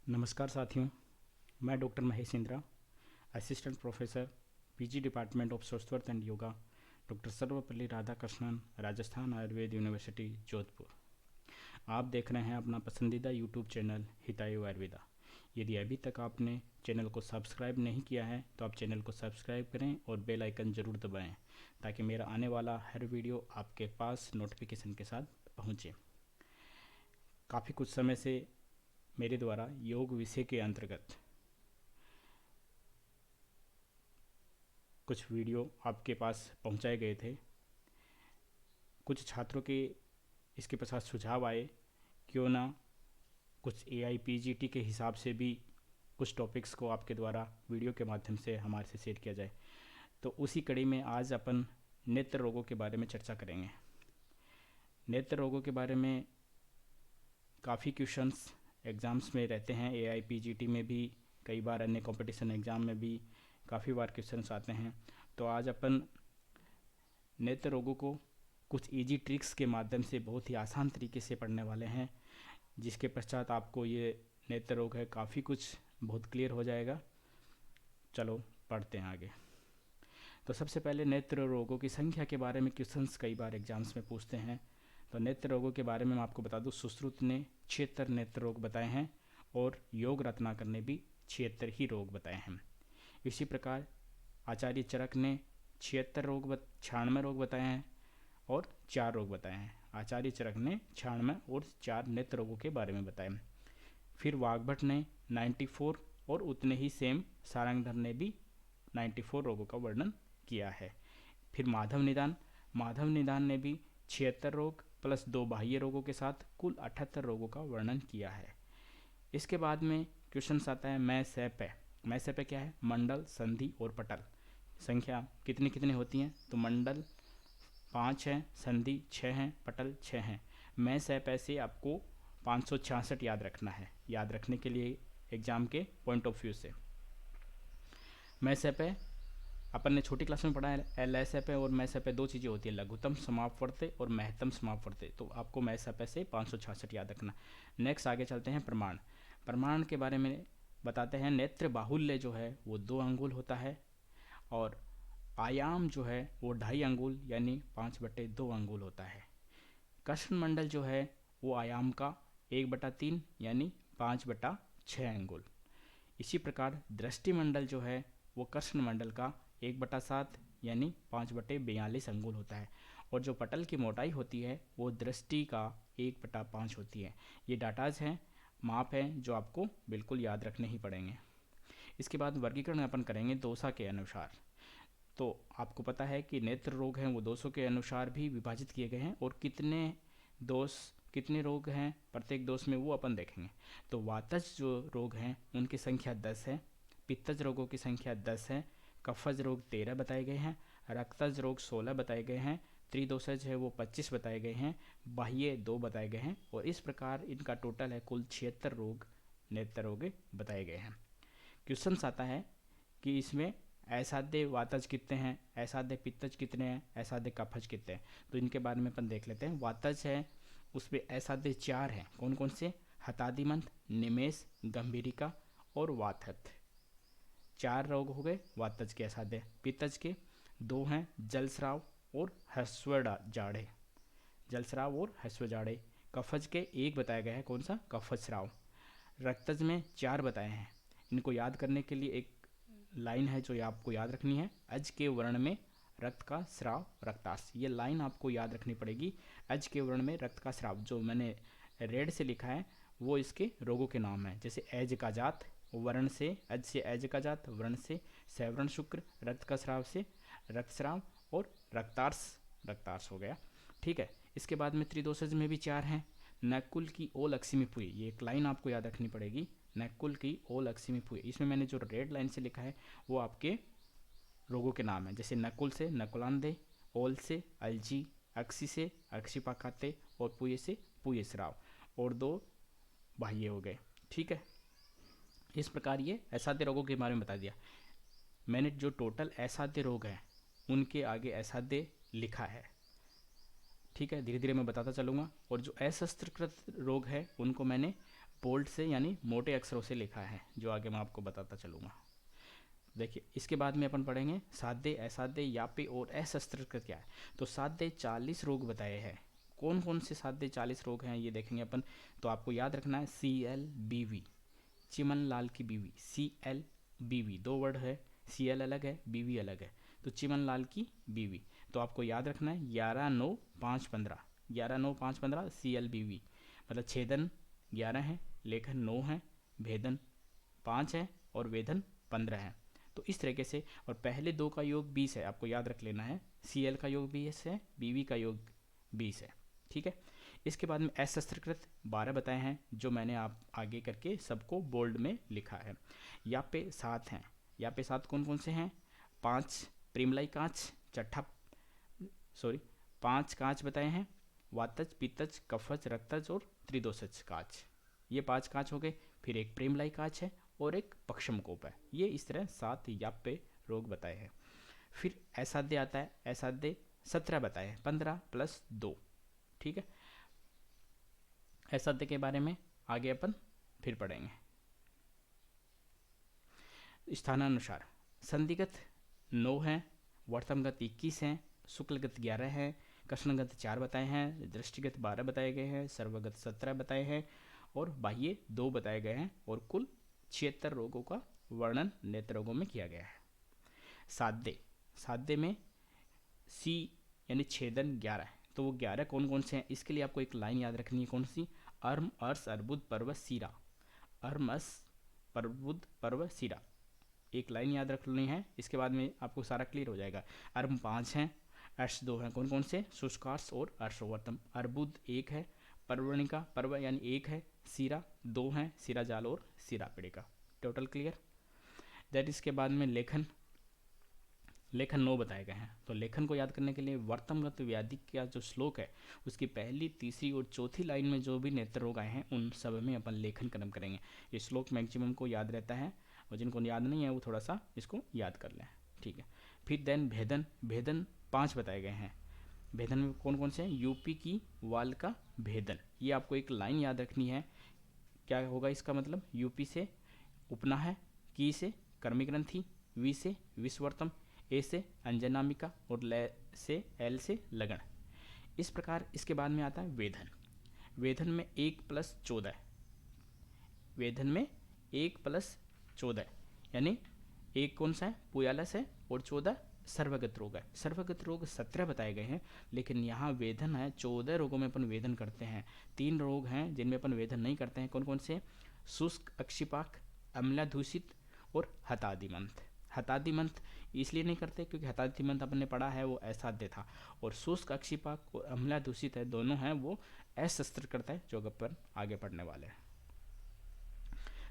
नमस्कार साथियों, मैं doctor Mahesh Indra, assistant professor PG department of Swasthya and yoga, doctor Sarvepalli Radhakrishnan, Rajasthan Ayurveda university Jodhpur. आप देख रहे हैं अपना पसंदीदा यूट्यूब चैनल हितायु आयुर्वेदा। यदि अभी तक आपने चैनल को सब्सक्राइब नहीं किया है तो आप चैनल को सब्सक्राइब करें और बेल आइकन ज़रूर दबाएं ताकि मेरा आने वाला हर वीडियो आपके पास नोटिफिकेशन के साथ पहुँचे। काफ़ी कुछ समय से मेरे द्वारा योग विषय के अंतर्गत कुछ वीडियो आपके पास पहुंचाए गए थे। कुछ छात्रों के इसके पश्चात सुझाव आए, क्यों ना कुछ AIPGT के हिसाब से भी कुछ टॉपिक्स को आपके द्वारा वीडियो के माध्यम से हमारे से शेयर किया जाए। तो उसी कड़ी में आज अपन नेत्र रोगों के बारे में चर्चा करेंगे। नेत्र रोगों के बारे में काफ़ी क्वेश्चंस एग्ज़ाम्स में रहते हैं, AIPGT में भी, कई बार अन्य कंपटीशन एग्ज़ाम में भी काफ़ी बार क्वेश्चंस आते हैं। तो आज अपन नेत्र रोगों को कुछ इजी ट्रिक्स के माध्यम से बहुत ही आसान तरीके से पढ़ने वाले हैं, जिसके पश्चात आपको ये नेत्र रोग है काफ़ी कुछ बहुत क्लियर हो जाएगा। चलो पढ़ते हैं आगे। तो सबसे पहले नेत्र रोगों की संख्या के बारे में क्वेश्चंस कई बार एग्जाम्स में पूछते हैं। तो नेत्र रोगों के बारे में मैं आपको बता दूं, सुश्रुत ने 76 नेत्र रोग बताए हैं और योग रत्नाकर ने भी 76 ही रोग बताए हैं। इसी प्रकार आचार्य चरक ने 96 रोग बताए हैं और 4 रोग बताए हैं। आचार्य चरक ने 96 और 4 नेत्र रोगों के बारे में बताए। फिर वाग्भट ने 94 और उतने ही सेम सारंगधर ने भी 94 रोगों का वर्णन किया है। फिर माधव निदान ने भी 76 रोग प्लस 2 बाह्य रोगों के साथ कुल 78 रोगों का वर्णन किया है। इसके बाद में क्वेश्चन आता है मैं से पे क्या है? मंडल, संधि और पटल। संख्या कितनी कितनी होती हैं? तो मंडल 5 है, संधि 6 हैं, पटल 6 हैं। मैं से पे से आपको 566 याद रखना है। याद रखने के लिए एग्जाम के पॉइंट ऑफ व्यू से मैं से पे अपन ने छोटी क्लास में पढ़ा है। LSP और मैसप दो चीज़ें होती है, लघुत्तम समापवर्त्य और महत्तम समापवर्त्य। तो आपको मैसप से 566 याद रखना। नेक्स्ट आगे चलते हैं प्रमाण के बारे में बताते हैं। नेत्र बाहुल्य जो है वो 2 अंगुल होता है और आयाम जो है वो 2.5 अंगुल यानी 5/2 अंगुल होता है। कृष्ण मंडल जो है वो आयाम का 1/3 यानी 5/6 अंगुल। इसी प्रकार दृष्टि मंडल जो है वो कृष्ण मंडल का 1/7 यानी 5/42 अंगुल होता है। और जो पटल की मोटाई होती है वो दृष्टि का 1/5 होती है। ये डाटाज हैं, माप हैं, जो आपको बिल्कुल याद रखने ही पड़ेंगे। इसके बाद वर्गीकरण अपन करेंगे दोषा के अनुसार। तो आपको पता है कि नेत्र रोग हैं वो दोषों के अनुसार भी विभाजित किए गए हैं और कितने रोग हैं प्रत्येक दोष में वो अपन देखेंगे। तो वातज जो रोग हैं उनकी संख्या 10 है, पित्तज रोगों की संख्या 10 है, कफज रोग 13 बताए गए हैं, रक्तज रोग 16 बताए गए हैं, त्रिदोषज है वो 25 बताए गए हैं, बाह्य 2 बताए गए हैं और इस प्रकार इनका टोटल है कुल 76 रोग नेत्र रोग बताए गए हैं। क्वेश्चन आता है कि इसमें असाध्य वातज कितने हैं, असाध्य पित्तज कितने हैं, असाध्य कफज कितने हैं। तो इनके बारे में अपन देख लेते हैं। वातज है उसमें असाध्य 4 हैं। कौन कौन से? हतादिमंत, निमेष, गंभीरिका और वातहत। 4 रोग हो गए वातज के असाध्य। पित्तज के 2 हैं, जलस्राव और हस्वजाड़े। कफज के 1 बताया गया है, कौन सा? कफज स्राव। रक्तज में 4 बताए हैं। इनको याद करने के लिए एक लाइन है जो आपको याद रखनी है। अज के वर्ण में रक्त का स्राव रक्तास, ये लाइन आपको याद रखनी पड़ेगी। अज के वर्ण में रक्त का स्राव, जो मैंने रेड से लिखा है वो इसके रोगों के नाम हैं। जैसे एज का जात, वर्ण से अज से एज का जात, वर्ण से सैवरण शुक्र, रक्त का स्राव से रक्तस्राव और रक्तार्स हो गया। ठीक है। इसके बाद में त्रिदोषज में भी 4 हैं। नकुल की ओ लक्ष्मी पुई, ये एक लाइन आपको याद रखनी पड़ेगी। नकुल की ओ लक्ष्मी पुई, इसमें मैंने जो रेड लाइन से लिखा है वो आपके रोगों के नाम हैं। जैसे नकुल से नकुलांधे, ओल से अलजी, अक्षी से अक्षिपाखाते और पुये से पुयस्राव और 2 बाह्य हो गए। ठीक है। इस प्रकार ये असाध्य रोगों के बारे में बता दिया मैंने। जो टोटल असाध्य रोग हैं उनके आगे असाध्य लिखा है। ठीक है, धीरे धीरे मैं बताता चलूँगा। और जो अशस्त्रकृत रोग है उनको मैंने बोल्ड से यानी मोटे अक्षरों से लिखा है, जो आगे मैं आपको बताता चलूँगा। देखिए इसके बाद में अपन पढ़ेंगे साध्य, असाध्य, यापे और असस्त्रकृत क्या है। तो साध्य 40 रोग बताए हैं। कौन कौन से साध्य 40 रोग हैं ये देखेंगे अपन। तो आपको याद रखना है CLBV, चिमन लाल की बीवी, CLBV 2 वर्ड है, CL अलग है, BV अलग है, तो चिमन लाल की बीवी। तो आपको याद रखना है 11-9-5-15, 11-9-5-15 CLBV, मतलब छेदन 11 है, लेखन 9 है, भेदन 5 है और वेदन 15 है। तो इस तरीके से, और पहले दो का योग 20 है, आपको याद रख लेना है। CL का योग 20 है, BV का योग 20 है, ठीक है। इसके बाद में असस्त्रकृत 12 बताए हैं, जो मैंने आप आगे करके सबको बोल्ड में लिखा है। यहाँ पे 7 हैं। यहाँ पे 7 कौन कौन से हैं? 5 प्रिमलाई कांच, छठा सॉरी 5 कांच बताए हैं, वातज, पित्तज, कफज, रक्तज और त्रिदोषज कांच। ये 5 कांच हो गए। फिर एक प्रेमलाई कांच है और एक पक्षम कोप है। ये इस तरह 7 याप्य रोग बताए हैं। फिर असाध्य आता है, असाध्य 17 बताए हैं, 15 + 2, ठीक है। असाध्य के बारे में आगे अपन फिर पढ़ेंगे। स्थानानुसार संधिगत 9 हैं, वर्तमगत 21 हैं, शुक्लगत 11 हैं, कृष्णगत 4 बताए हैं, दृष्टिगत 12 बताए गए हैं, सर्वगत 17 बताए हैं और बाह्य 2 बताए गए हैं, और कुल 76 रोगों का वर्णन नेत्र रोगों में किया गया है। साध्य, साध्य में सी यानी छेदन 11 है। तो वो 11 कौन कौन से हैं? इसके लिए आपको एक लाइन याद रखनी है। कौन सी? अर्म, अर्स, अर्बुद, पर्व, सीरा। अर्म, अर्स, अर्बुद, पर्व, सीरा, एक लाइन याद रख लेनी है। इसके बाद में आपको सारा क्लियर हो जाएगा। अर्म 5 हैं, अर्श 2 हैं। कौन कौन से? शुष्कार्स और अर्शवर्तम। अर्बुद 1 है, पर्वणिका पर्व यानी 1 है, सीरा 2 हैं, सीराजाल और सीरापिड़िका। Total clear. दैट इसके बाद में लेखन, लेखन 9 बताए गए हैं। तो लेखन को याद करने के लिए वर्तमगत व्याधि का जो श्लोक है उसकी पहली, तीसरी और चौथी लाइन में जो भी नेत्र रोग आए हैं उन सब में अपन लेखन कर्म करेंगे। ये श्लोक मैक्सिमम को याद रहता है, और जिनको याद नहीं है वो थोड़ा सा इसको याद कर लें, ठीक है। फिर देन भेदन, भेदन 5 बताए गए हैं। भेदन में कौन कौन से हैं? यूपी की वाल का भेदन। ये आपको एक लाइन याद रखनी है। क्या होगा इसका मतलब? यूपी से उपना है, की से कर्मी ग्रंथि, वी से विश्वर्तम, ए से अंजनामिका और ल से एल से लगन। इस प्रकार इसके बाद में आता है वेधन। वेधन में 1 + 14, वेधन में 1 + 14 यानी एक कौन सा है? पुयालस है और 14 सर्वगत रोग है। सर्वगत रोग 17 बताए गए हैं, लेकिन यहाँ वेधन है। 14 रोगों में अपन वेधन करते हैं। 3 रोग हैं जिनमें अपन वेधन नहीं करते हैं। कौन कौन से? शुष्क अक्षिपाक, अम्लाधूषित और हतादिमंत। हतादिमंत इसलिए नहीं करते क्योंकि हतादिमंत अपन ने पढ़ा है वो असाध्य था, और शुष्क अक्षिपाक और अम्लाधूषित है, दोनों हैं वो अशस्त्र करता है, जो अपन आगे पढ़ने वाले हैं।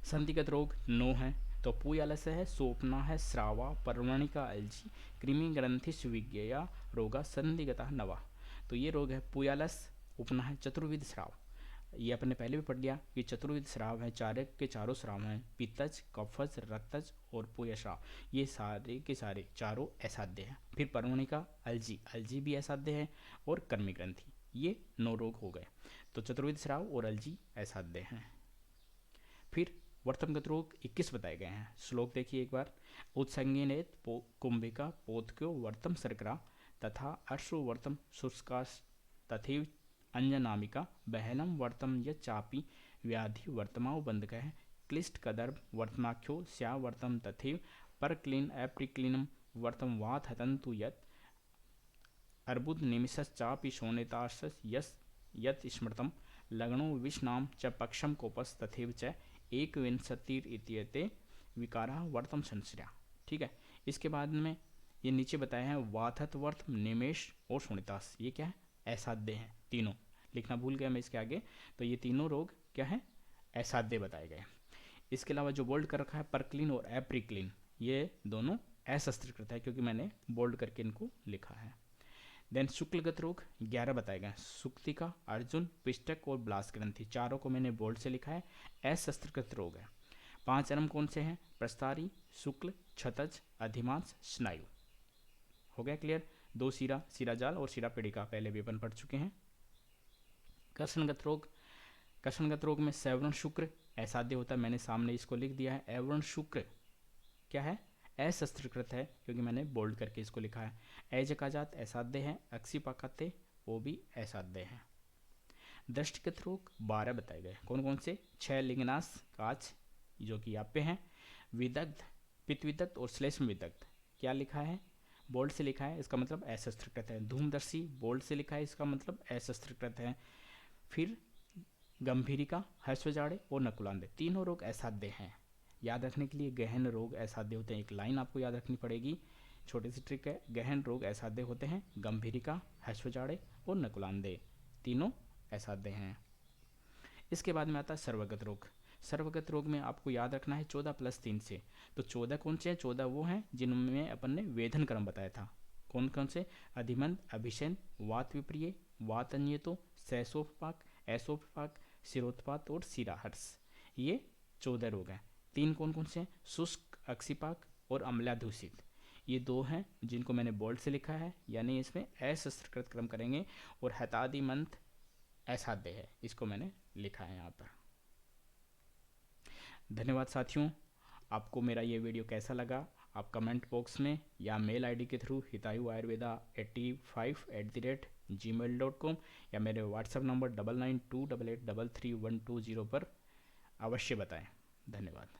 संधिगत रोग 9 हैं। तो पुयालस है, सोपना है, स्रावा, पर्वणिका, अल्जी, कृमि ग्रंथिश विज्ञया रोगा संधिगता नवा। तो ये रोग है पुयालस, उपना है, चतुर्विध स्राव। ये अपने पहले भी पढ़ लिया कि चतुर्विध स्राव है, चारक के चारों स्राव हैं, पित्तज, कफज, रक्तज और पुयश्राव। ये सारे के सारे चारों असाध्य हैं। फिर पर्वणिका, अल्जी, अल्जी भी असाध्य है, और कर्मी ग्रंथि। ये 9 रोग हो गए। तो चतुर्विध स्राव और अल्जी असाध्य हैं। फिर वर्तमगत रोग 21 बताए गए हैं। श्लोक देखिए एक बार। उत्संगिनेत कुंभिका पोतक्यो वर्तम सर्करा तथा अश्रुवर्तम शुष्काश तथैव अंजनामिका बहलम वर्तम य चापी व्याधि वर्तमाओ बंधक क्लिष्ट कदर्भ वर्तमाख्यो स्या वर्तम तथैव परक्लीन एप्रिक्लीनम वर्तम वात हतंतु यत् अर्बुद निमिषश्चापि शोणिताश यस यत् स्मृतम लग्नो विष्णाम च पक्षम कोपस तथैव च एक विंशतिर इत्येते विकारा वर्तम संश्रया, ठीक है। इसके बाद में ये नीचे बताए हैं वाथत वर्त, निमेश और शोणितास। ये क्या है? असाध्य हैं तीनों। लिखना भूल गया मैं इसके आगे। तो ये तीनों रोग क्या है? असाध्य बताए गए। इसके अलावा जो बोल्ड कर रखा है परक्लीन और एप्रिक्लीन, ये दोनों अशस्त्रकृत है क्योंकि मैंने बोल्ड करके इनको लिखा है। देन शुक्लगत रोग 11 बताए गए। सुक्तिका, अर्जुन, पिष्टक और ब्लास ग्रंथि, चारों को मैंने बोल्ड से लिखा है। अशस्त्रकृत रोग है। 5 अर्म कौन से हैं? प्रस्तारी, शुक्ल, क्षतज, अधिमांस, स्नायु। हो गया क्लियर। 2 सीरा, सीराजाल और सीरापिड़िका पहले भी अपन पढ़ चुके हैं। कर्षणगत रोग कषणगत रोग में सवर्ण शुक्र असाध्य होता है, मैंने सामने इसको लिख दिया है। अवर्ण शुक्र क्या है, अशस्त्रकृत है, क्योंकि मैंने बोल्ड करके इसको लिखा है। अजकाजात असाध्य है, अक्षिपाकाते वो भी असाध्य है। दृष्टिगत रोग 12 बताए गए, कौन कौन से, 6 लिंगनाश काच जो कि आप पे हैं, विदग्ध, पित्त विदग्ध और श्लेष्म विदग्ध। क्या लिखा है, बोल्ड से लिखा है, इसका मतलब अशस्त्रकृत है। धूमदर्शी बोल्ड से लिखा है, इसका मतलब अशस्त्रकृत है। फिर गंभीरिका, हर्षजाड़े और नकुलांदे, तीनों रोग असाध्य हैं। याद रखने के लिए गहन रोग असाध्य होते हैं, एक लाइन आपको याद रखनी पड़ेगी, छोटी सी ट्रिक है। गहन रोग असाध्य होते हैं, गंभीरिका, हर्षजाड़े और नकुलांदे तीनों असाध्य हैं। इसके बाद में आता है सर्वगत रोग। सर्वगत रोग में आपको याद रखना है 14+3 से। तो 14 कौन से हैं, 14 वो हैं जिनमें अपन ने वेधन क्रम बताया था। कौन कौन से, अधिमंद, अभिषेन, वात विप्रिय, वात अन्यतो, सहसोपपाक, ऐसोपपाक, सिरोत्पात और सिराहर्ष, ये 14 रोग हैं। 3 कौन कौन से हैं, शुष्क, अक्षिपाक और अम्लाधूषित, ये 2 हैं जिनको मैंने बोल्ड से लिखा है, यानी इसमें अशस्त्रकृत क्रम करेंगे। और हतादिमंत असाध्य है, इसको मैंने लिखा है यहाँ पर। धन्यवाद साथियों, आपको मेरा ये वीडियो कैसा लगा आप कमेंट बॉक्स में या मेल आईडी के थ्रू hitayuayurveda85@gmail.com या मेरे व्हाट्सएप नंबर 9928833120 पर अवश्य बताएं। धन्यवाद।